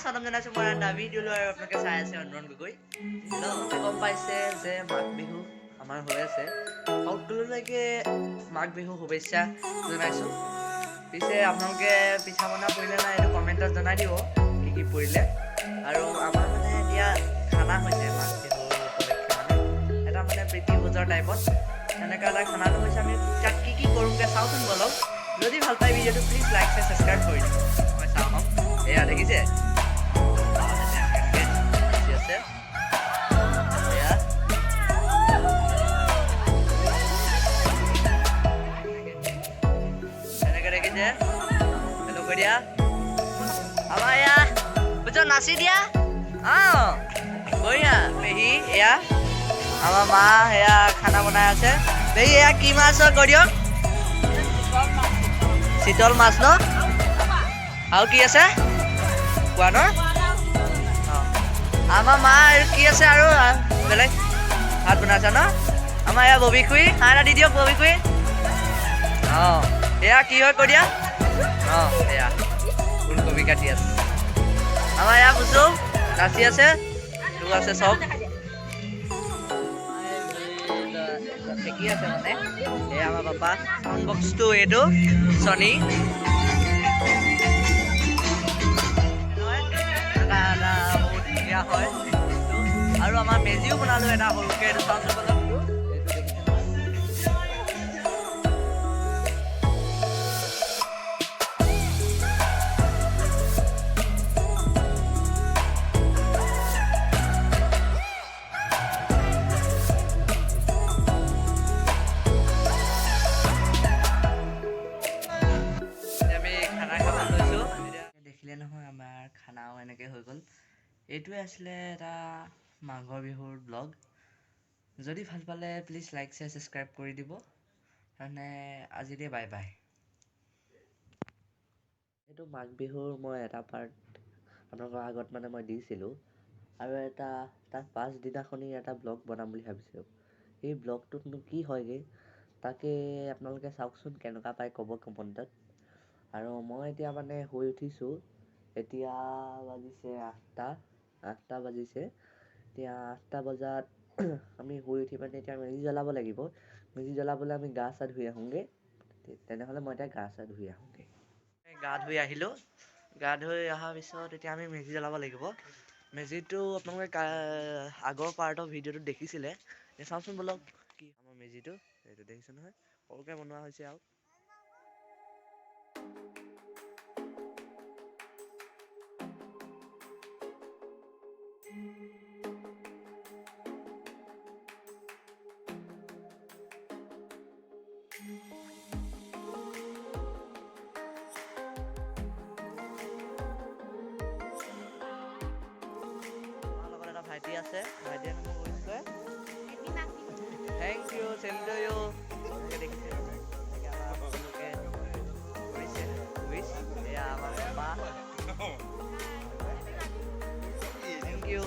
স্বাগতম জনাইছো মই এটা ভিডিঅ' লৈ আৰু আপোনালোকে চাই আছে অনুৰণ গগৈ গম পাইছে যে মাঘ বিহু আমাৰ হৈ আছে সকলোলৈকে মাঘ বিহু শুভেচ্ছা জনাইছো পিছে আপোনালোকে পিঠা বনা কৰিলে নাই এইটো কমেণ্টত জনাই দিব কি পৰিলে আৰু আমাৰ মানে এতিয়া খানা হৈছে মাঘ বিহু উপলক্ষে মানে এটা মানে প্ৰীতি ভোজৰ টাইপত এনেকুৱা এটা খানাটো হৈছে আমি তাত কি কৰোঁগৈ চাওঁচোন বলক যদি ভাল পায় ভিডিঅ'টো প্লিজ লাইক ছাবস্ক্ৰাইব কৰি দিব মই চাওঁ এয়া দেখিছে নাচি দিয়া বঢ়িয়া পেহী এয়া আমাৰ মা এয়া খানা বনাই আছে পেহী এয়া কি মাছ কৈ দিয়ক চিতল মাছ ন আৰু কি আছে কোৱা ন আমাৰ মা কি আছে আৰু বেলেগ ভাত বনাইছে ন আমাৰ এয়া ববি খুৰী খাই এটা দি দিয়ক ববি খুৰী এয়া কি হয় কৈ দিয়া এয়া ফুলকবি কাটি আছে আমাৰ এয়া বুজো নাচি আছে তোৰ আছে চব ঠেকি আছে মানে এয়া আমাৰ পাপা চাউণ্ড বক্সটো এইটো চনী বহুত ধুনীয়া হয় আৰু আমাৰ মেজিও বনালো এটা সৰুকে এইটো চাউণ্ড নহয় আমাৰ খানাও এনেকৈ হৈ গ'ল এইটোৱে আছিলে এটা মাঘৰ বিহুৰ ব্লগ যদি ভাল পালে প্লিজ লাইক শ্বেয়াৰ ছাবস্ক্ৰাইব কৰি দিব মানে আজিলৈ বাই বাই এইটো মাঘ বিহুৰ মই এটা পাৰ্ট আপোনালোকৰ আগত মানে মই দিছিলোঁ আৰু এটা তাৰ পাছদিনাখনি এটা ব্লগ বনাম বুলি ভাবিছোঁ এই ব্লগটোতনো কি হয়গৈ তাকে আপোনালোকে চাওকচোন কেনেকুৱা পায় ক'ব কমেণ্টত আৰু মই এতিয়া মানে শুই উঠিছোঁ এতিয়া বাজিছে আঠটা বাজিছে এতিয়া 8টা বজাত আমি শুই উঠি মানে এতিয়া মেজি জ্বলাব লাগিব মেজি জ্বলাবলৈ আমি গা চা ধুই আহোঁগৈ তেনেহ'লে মই এতিয়া গা চা ধুই আহোঁগৈ গা ধুই আহিলোঁ গা ধুই অহাৰ পিছত এতিয়া আমি মেজি জ্বলাব লাগিব মেজিটো আপোনালোকে আগৰ পাৰ্টৰ ভিডিঅ'টো দেখিছিলে চাওকচোন বলক কি আমাৰ মেজিটো এইটো দেখিছোঁ নহয় সৰুকৈ বনোৱা হৈছে আৰু ভাইটি আছে ভাইটিয়ে মোক কৈছে thank you same to you দেখিছে কৰিছে উইচ এয়া আমাৰ মা থেংক ইউ